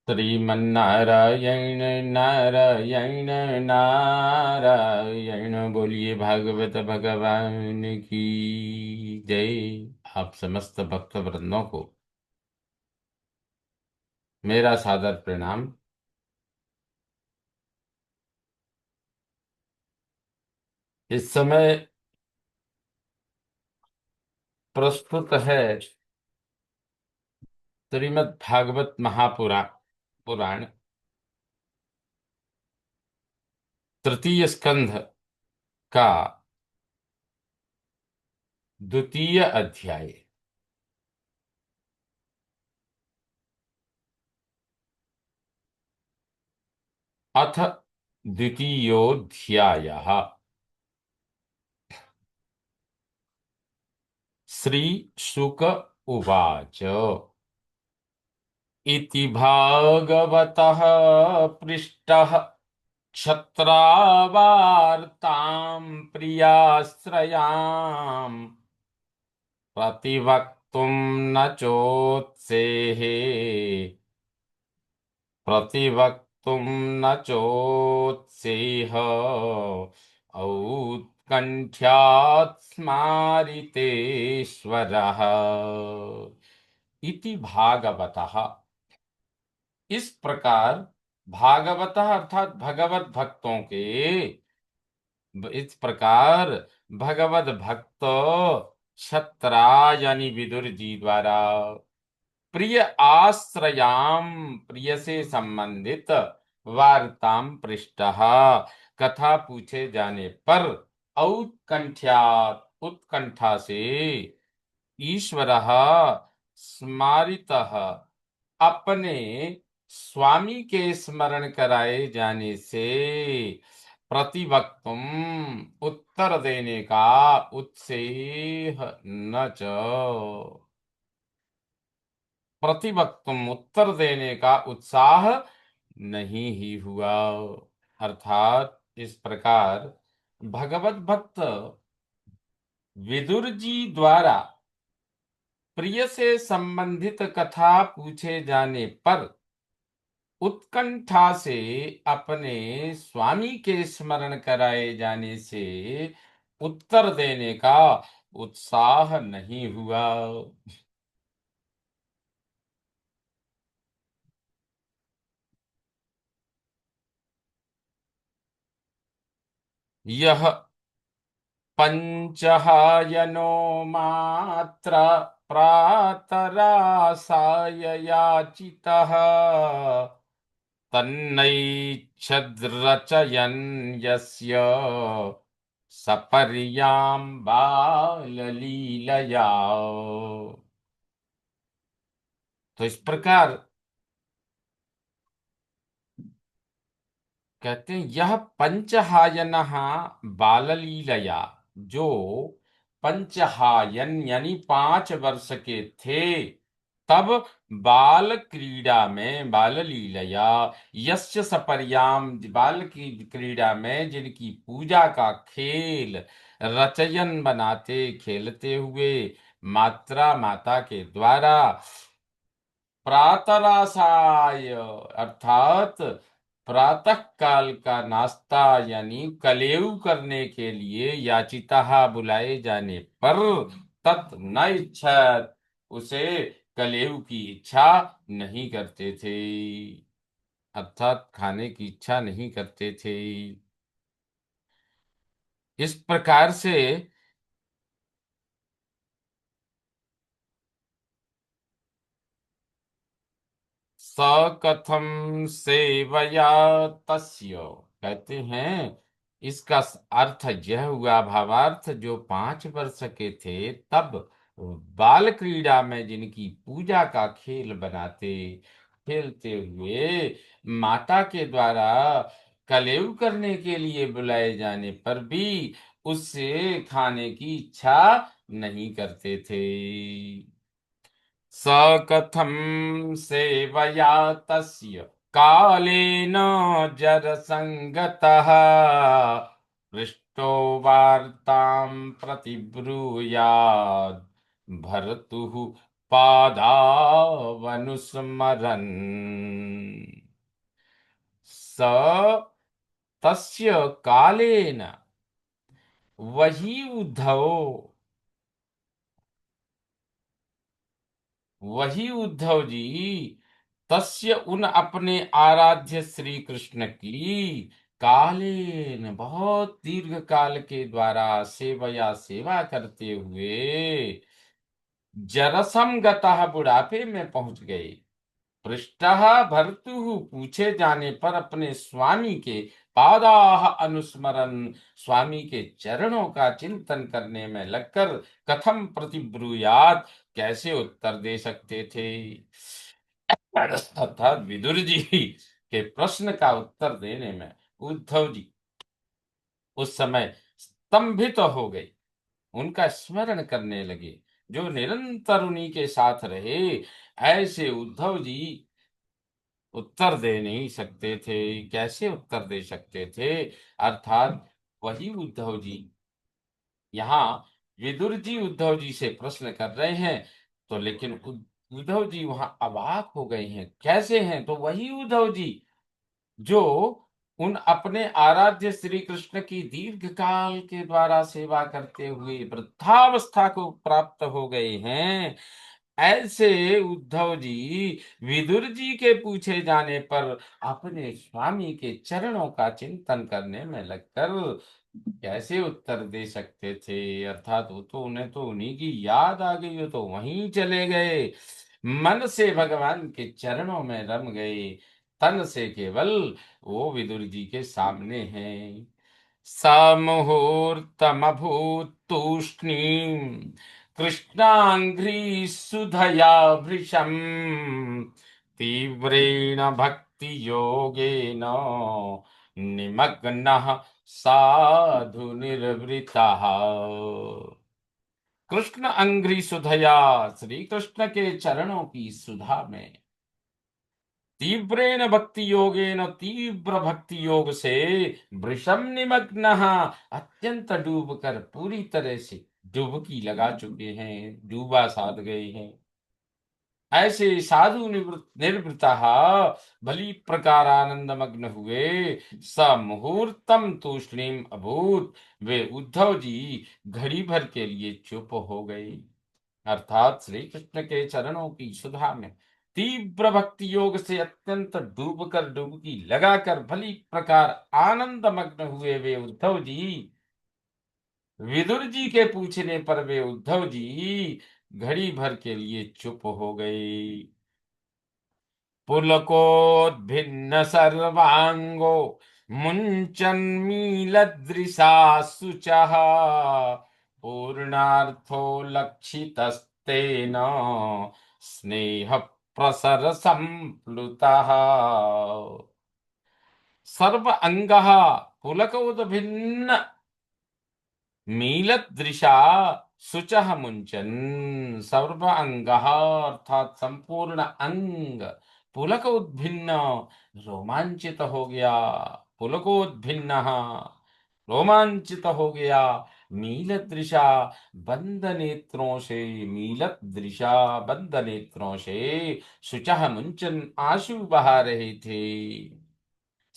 श्रीमन्नारायण नारायण नारायण। बोलिए भागवत भगवान की जय। आप समस्त भक्त वृंदों को मेरा सादर प्रणाम। इस समय प्रस्तुत है श्रीमद् भागवत पुराण तृतीय स्कंध का द्वितीय अध्याय। अथ द्वितीयोऽध्यायः। श्री शुक उवाच। इति भागवतः पृष्टः क्षत्रावार्तां प्रियाश्रयाम् प्रतिवक्तुं न चोत्सेहे प्रतिवक्तुं न चोत्सेह औत्कण्ठ्यात् स्मारितेश्वरः। इति भागवतः। इस प्रकार भागवतः अर्थात भगवत भक्तों के, इस प्रकार भगवत भक्त क्षत्रा यानी विदुर जी द्वारा प्रिय आश्रयाम प्रिय से संबंधित वार्ताम पृष्ठः कथा पूछे जाने पर औत्कंठ्यात् उत्कंठा से ईश्वरः स्मारितः अपने स्वामी के स्मरण कराए जाने से प्रतिवक्तुम उत्तर देने का उत्सेह न च प्रतिवक्तुम उत्तर देने का उत्साह नहीं ही हुआ। अर्थात इस प्रकार भगवत भक्त विदुर जी द्वारा प्रिय से संबंधित कथा पूछे जाने पर उत्कंठा से अपने स्वामी के स्मरण कराए जाने से उत्तर देने का उत्साह नहीं हुआ। यह पंचहायनो मात्र प्रातरासाय याचितः तन्नैच्छद्रचयन् यस्य सपर्यां बाललीलया। तो इस प्रकार कहते हैं यह पंचहायन बाललीलया, जो पंचहायन यानी 5 वर्ष के थे तब बाल क्रीड़ा में बाल लीलया यस्य सपर्याम बाल की क्रीड़ा में जिनकी पूजा का खेल रचयन बनाते खेलते हुए मात्रा माता के द्वारा प्रातरासाय अर्थात प्रातः काल का नाश्ता यानी कलेऊ करने के लिए याचिता बुलाए जाने पर तत् न इच्छा उसे कलेऊ की इच्छा नहीं करते थे, अर्थात खाने की इच्छा नहीं करते थे। इस प्रकार से स कथम सेवया तस्य, कहते हैं इसका अर्थ यह हुआ, भावार्थ जो 5 वर्ष के थे तब बाल क्रीड़ा में जिनकी पूजा का खेल बनाते खेलते हुए माता के द्वारा कलेऊ करने के लिए बुलाए जाने पर भी उससे खाने की इच्छा नहीं करते थे। स कथं सेवया तस्य कालेन जरसङ्गतः पृष्टो वार्तां प्रतिब्रूयाद् भर्तुः पादावनुस्मरन्। स तस्य कालेन वही उद्धव वही उद्धव जी तस्य उन अपने आराध्य श्री कृष्ण की कालेन बहुत दीर्घ काल के द्वारा सेवा करते हुए जरसम गतः बुढ़ापे में पहुंच गए। पृष्ठः भर्तुः पूछे जाने पर अपने स्वामी के पादाह अनुस्मरण स्वामी के चरणों का चिंतन करने में लगकर कथम प्रतिब्रूयात कैसे उत्तर दे सकते थे। अर्थात विदुर जी के प्रश्न का उत्तर देने में उद्धव जी उस समय स्तंभित हो गए, उनका स्मरण करने लगे जो निरंतर उन्हीं के साथ रहे। ऐसे उद्धव जी उत्तर दे नहीं सकते थे, कैसे उत्तर दे सकते थे। अर्थात वही उद्धव जी यहाँ विदुर जी उद्धव जी से प्रश्न कर रहे हैं, तो लेकिन उद्धव जी वहां अवाक हो गए हैं, कैसे हैं, तो वही उद्धव जी जो उन अपने आराध्य श्री कृष्ण की दीर्घ काल के द्वारा सेवा करते हुए वृद्धावस्था को प्राप्त हो गए हैं। ऐसे उद्धव जी विदुर जी के पूछे जाने पर अपने स्वामी के चरणों का चिंतन करने में लगकर कैसे उत्तर दे सकते थे। अर्थात वो तो उन्हें तो उन्हीं की याद आ गई, वो तो वहीं चले गए, मन से भगवान के चरणों में रम गए, तन से केवल वो विदुर जी के सामने हैं। समूर्तमभूत तूष्णीम कृष्णांघ्रि सुधया भृशम तीव्रेण भक्ति योगेन निमग्नः साधु निर्वृतः। कृष्ण अंघ्रि सुधया श्री कृष्ण के चरणों की सुधा में तीव्रेण भक्ति योगेन तीव्र भक्ति योग से वृषम निमग्न अत्यंत डूब कर पूरी तरह से डुबकी लगा चुके हैं, डूबा साध गए हैं। ऐसे साधु निर्वृता भली प्रकार आनंद मग्न हुए। स मुहूर्तम तूष्णीम अभूत वे उद्धव जी घड़ी भर के लिए चुप हो गए। अर्थात श्री कृष्ण के चरणों की सुधा में तीव्र भक्ति योग से अत्यंत डूब कर डुबकी लगाकर भली प्रकार आनंद मग्न हुए वे उद्धव जी विदुर जी के पूछने पर वे उद्धव जी घड़ी भर के लिए चुप हो गए। पुलकोद्भिन्न सर्वांगो मुञ्चन्मीलदृशा शुचः पूर्णार्थो लक्षितस्तेन स्नेह प्रसर संप्लुतः सर्व अंगः पुलकोद्भिन्न मीलदृशा शुचः मुंचन सर्व अंग अर्थात संपूर्ण अंग पुलक उद्भिन्न रोमांचित हो गया। पुलकोद्भिन्न रोमांचित हो गया। मीलत दृशा बंद नेत्रों से मीलत दृशा बंद नेत्रों से शुचः मुंचन आंसू बहा रहे थे।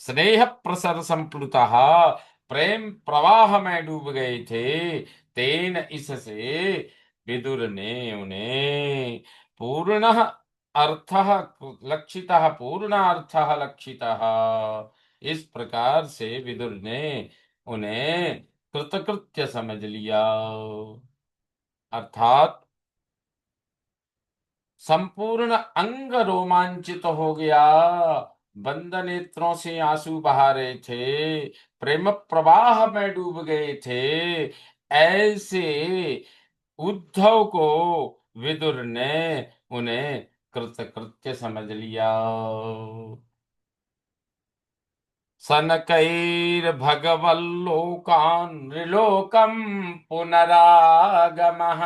स्नेह प्रसर संप्लुता प्रेम प्रवाह में डूब गए थे। तेन इससे विदुर ने उन्हें पूर्ण अर्थ लक्षितः पूर्ण अर्थ लक्षितः इस प्रकार से विदुर ने उन्हें कृतकृत्य समझ लिया। अर्थात संपूर्ण अंग रोमांचित हो गया, बंद नेत्रों से आंसू बहा रहे थे, प्रेम प्रवाह में डूब गए थे। ऐसे उद्धव को विदुर ने उन्हें कृतकृत्य समझ लिया। सनकैर्भगवल्लोकान् नृलोकं पुनरागमः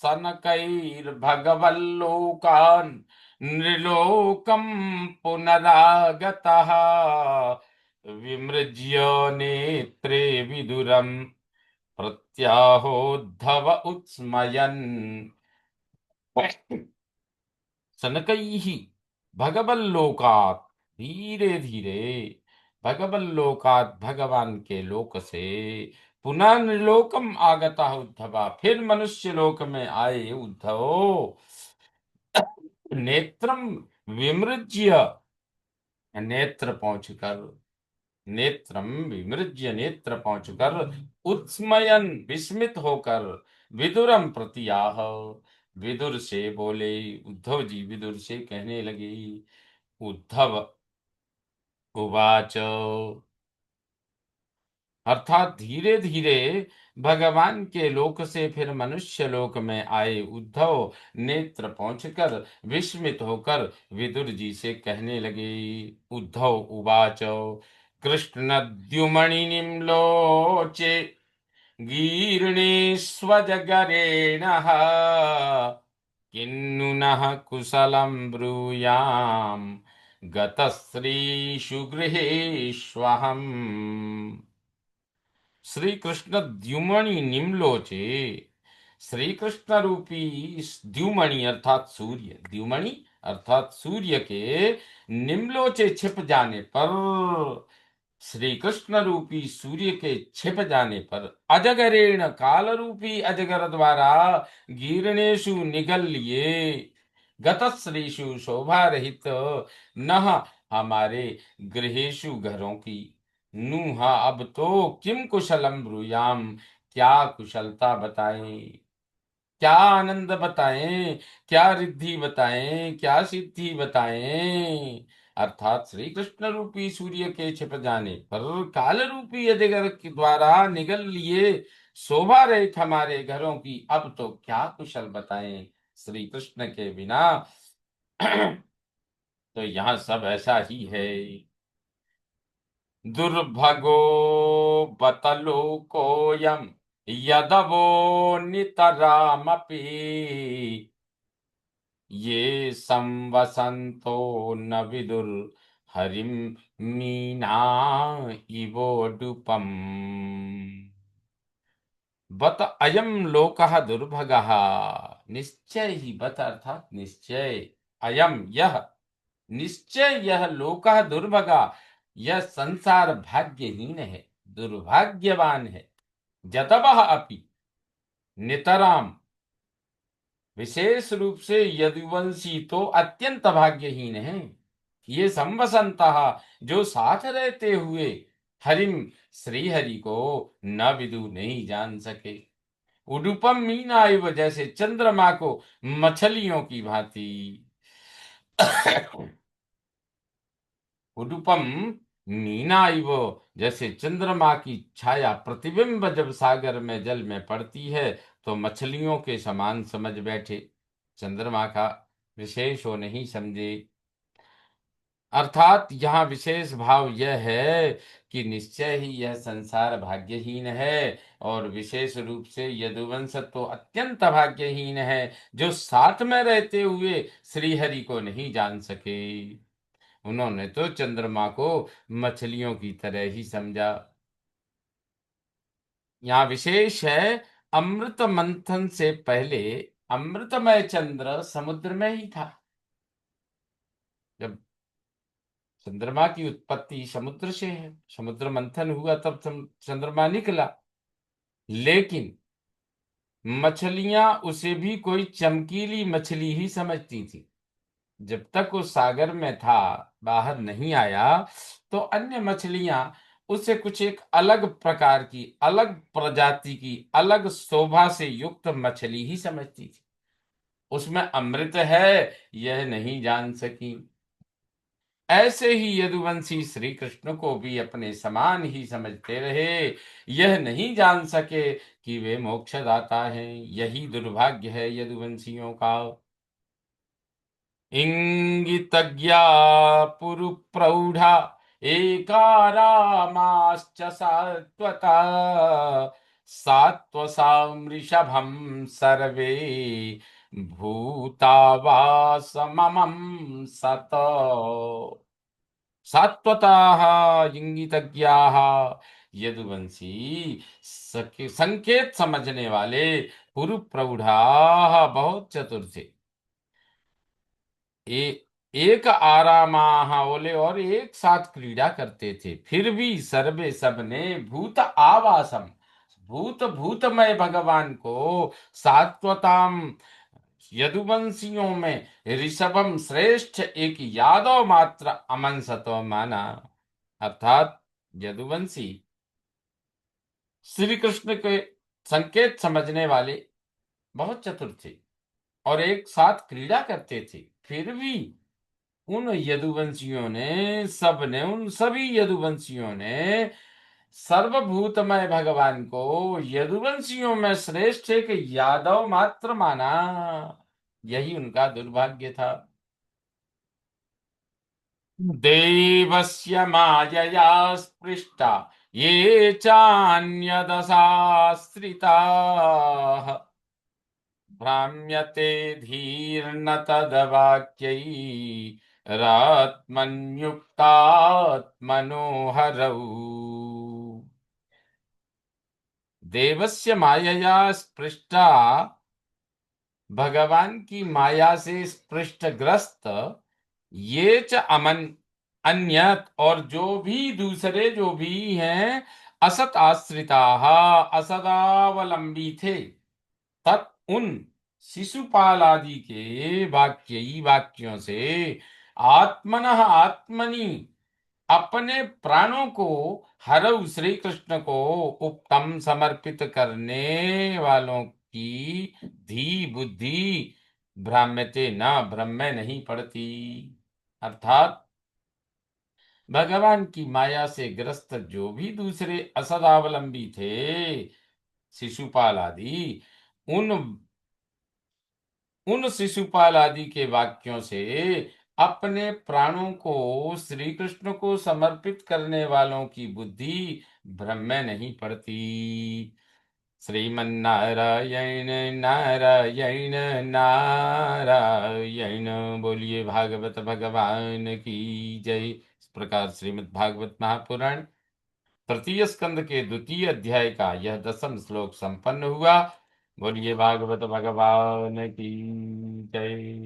सनकैर्भगवल्लोकान् नृलोकं पुनरागतः विमृज्य नेत्रे विदुरं प्रत्याहोद्धव उत्स्मयन् सनकैः भगवल्लोकात् धीरे धीरे भगवल लोकात, भगवान के लोक से पुनः लोकम आगता उद्धवा, फिर मनुष्य लोक में आए उद्धव। नेत्रम विमृज्य, नेत्र पहुंचकर, नेत्रम विमृज्य, नेत्र पहुंचकर, उत्स्मयन विस्मित होकर, विदुरम प्रतियाह, विदुर से बोले, उद्धव जी विदुर से कहने लगे। उद्धव उवाच, अर्थात धीरे धीरे भगवान के लोक से फिर मनुष्य लोक में आए उद्धव नेत्र पहुंचकर विस्मित होकर विदुर जी से कहने लगे। उद्धव उवाच, कृष्ण द्युमणि निम्लोचे गीर्णेष्वजगरेण किन्नु नः कुशलं ब्रूयाम गतश्रीषु गृहेष्वहम्। श्री कृष्ण द्युमणि निम्लोचे, श्री कृष्ण रूपी इस द्युमणि अर्थात सूर्य, द्युमणि अर्थात सूर्य के निम्लोचे छिप जाने पर, श्री कृष्ण रूपी सूर्य के छिप जाने पर, अजगरेण काल रूपी अजगर द्वारा गीर्णेशु निगल लिए, गतश्रीषु शोभा रहित, नह हमारे गृहेशु घरों की, नूहा अब तो किम कुशलम ब्रूयाम, क्या कुशलता बताएं, क्या आनंद बताएं, क्या रिद्धि बताएं, क्या सिद्धि बताएं। अर्थात श्री कृष्ण रूपी सूर्य के छिप जाने पर काल रूपी अजगर के द्वारा निगल लिए शोभा रहित हमारे घरों की, अब तो क्या कुशल बताएं श्री कृष्ण के बिना। तो यहाँ सब ऐसा ही है। दुर्भगो बतलोकोऽयं यदवो नितरामपि, ये संवसन्तो न विदुर हरिम मीना इवोडुपम्। बत अयम लोकः दुर्भगः, निश्चय ही, बत अर्थात निश्चय, अयम यह, निश्चय यह लोकः दुर्भगा, यह संसार भाग्यहीन है, दुर्भाग्यवान है। जतवः अपि, नितराम विशेष रूप से, यदुवंशी तो अत्यंत भाग्यहीन है। ये संवसंतः जो साथ रहते हुए, हरिम श्री हरि को न विदु नहीं जान सके। उडुपम मीना इव, जैसे चंद्रमा को मछलियों की भांति। उडुपम मीना इव, जैसे चंद्रमा की छाया प्रतिबिंब जब सागर में जल में पड़ती है तो मछलियों के समान समझ बैठे, चंद्रमा का विशेष हो नहीं समझे। अर्थात यहाँ विशेष भाव यह है कि निश्चय ही यह संसार भाग्यहीन है, और विशेष रूप से यदुवंश तो अत्यंत भाग्यहीन है, जो साथ में रहते हुए श्री हरि को नहीं जान सके। उन्होंने तो चंद्रमा को मछलियों की तरह ही समझा। यहाँ विशेष है, अमृत मंथन से पहले अमृतमय चंद्र समुद्र में ही था। जब चंद्रमा की उत्पत्ति समुद्र से है, समुद्र मंथन हुआ तब चंद्रमा निकला, लेकिन मछलियां उसे भी कोई चमकीली मछली ही समझती थी। जब तक वो सागर में था, बाहर नहीं आया, तो अन्य मछलियां उसे कुछ एक अलग प्रकार की, अलग प्रजाति की, अलग शोभा से युक्त मछली ही समझती थी। उसमें अमृत है यह नहीं जान सकी। ऐसे ही यदुवंशी श्री कृष्ण को भी अपने समान ही समझते रहे, यह नहीं जान सके कि वे मोक्षदाता हैं। यही दुर्भाग्य है यदुवंशियों का। इंगितज्ञा पुरुप्रौढ़ा एकारामाश्च सात्वता, सात्वसामृषभं सर्वे भूतावासममं सत। सात्वताः इंगितज्ञाः, यदुवंशी संकेत समझने वाले, पुरु प्रौढ़ा बहुत चतुर थे। एक आरामाह बोले और एक साथ क्रीड़ा करते थे। फिर भी सर्वे सबने भूत आवासम, भूत भूतमय भगवान को सात्वताम यदुवंशियों में ऋषभम श्रेष्ठ एक यादव मात्र अमन सतो माना। अर्थात यदुवंशी श्री कृष्ण के संकेत समझने वाले बहुत चतुर थे और एक साथ क्रीड़ा करते थे। फिर भी उन यदुवंशियों ने सबने उन सभी यदुवंशियों ने सर्वभूतमय भगवान को यदुवंशियों में श्रेष्ठ एक यादव मात्र माना। यही उनका दुर्भाग्य था। देवस्य मायया स्पृष्टा ये चान्यदशाश्रिताः भ्राम्यते धीर्न तदवाक्यैरात्मन्युक्तात्मनो हरौ। देवस्य मायया स्पृष्टा, भगवान की माया से स्पृष्टग्रस्त, ये च अमन अन्यत और जो भी दूसरे जो भी हैं, असत आश्रिता असदावलंबी थे, तत् उन शिशुपाल आदि के वाक्यी वाक्यों से आत्मनः आत्मनि अपने प्राणों को हरऊ श्री कृष्ण को उपतम समर्पित करने वालों की धी बुद्धि भ्राम्यते न भ्रम में नहीं पड़ती। अर्थात भगवान की माया से ग्रस्त जो भी दूसरे असदावलंबी थे, शिशुपाल आदि, उन उन शिशुपाल आदि के वाक्यों से अपने प्राणों को श्री कृष्ण को समर्पित करने वालों की बुद्धि भ्रम में नहीं पड़ती। श्रीमन्नारायण नारायण नारायण। बोलिए भागवत भगवान की जय। इस प्रकार श्रीमद् भागवत महापुराण तृतीय स्कंद के द्वितीय अध्याय का यह 10वां श्लोक संपन्न हुआ। बोलिए भागवत भगवान की जय।